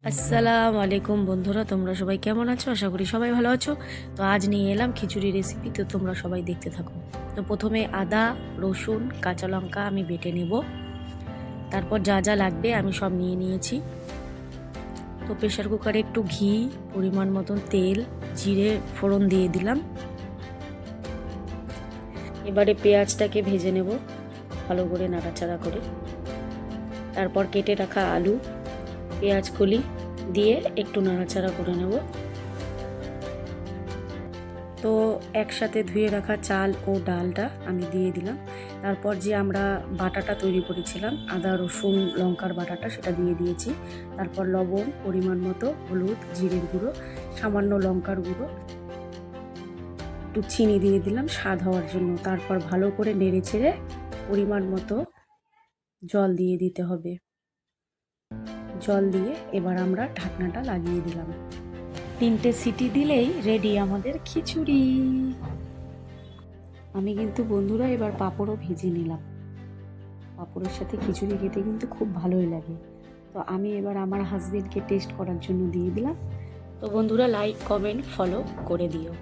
আসসালামু আলাইকুম বন্ধুরা, তোমরা সবাই কেমন আছো? আশা করি সবাই ভালো আছো। তো আজ নিয়ে এলাম খিচুড়ি রেসিপি, তো তোমরা সবাই দেখতে থাকো। তো প্রথমে আদা, রসুন, কাঁচা লঙ্কা আমি বেটে নেব। তারপর যা যা লাগবে আমি সব নিয়ে নিয়েছি। তো প্রেশার কুকারে একটু ঘি, পরিমাণ মতন তেল, জিরে ফোড়ন দিয়ে দিলাম। এবারে পেঁয়াজটাকে ভেজে নেব ভালো করে নাড়াচাড়া করে। তারপর কেটে রাখা আলু, পেঁয়াজ কলি দিয়ে একটু নাড়াচাড়া করে নেব। তো একসাথে ধুয়ে রাখা চাল ও ডালটা আমি দিয়ে দিলাম। তারপর যে আমরা বাটাটা তৈরি করেছিলাম, আদা রসুন লঙ্কার বাটাটা, সেটা দিয়ে দিয়েছি। তারপর লবণ পরিমাণ মতো, হলুদ, জিরের গুঁড়ো, সামান্য লঙ্কার গুঁড়ো, একটু চিনি দিয়ে দিলাম স্বাদ হওয়ার জন্য। তারপর ভালো করে নেড়ে ছেড়ে পরিমাণ মতো জল দিয়ে দিতে হবে। জল দিয়ে এবার আমরা ঢাকনাটা লাগিয়ে দিলাম। 3টে সিটি দিলেই রেডি আমাদের খিচুড়ি। আমি কিন্তু বন্ধুরা এবার পাঁপড়ও ভেজে নিলাম। পাঁপড়ের সাথে খিচুড়ি খেতে কিন্তু খুব ভালোই লাগে। তো আমি এবার আমার হাজবেন্ডকে টেস্ট করার জন্য দিয়ে দিলাম। তো বন্ধুরা লাইক কমেন্ট ফলো করে দিও।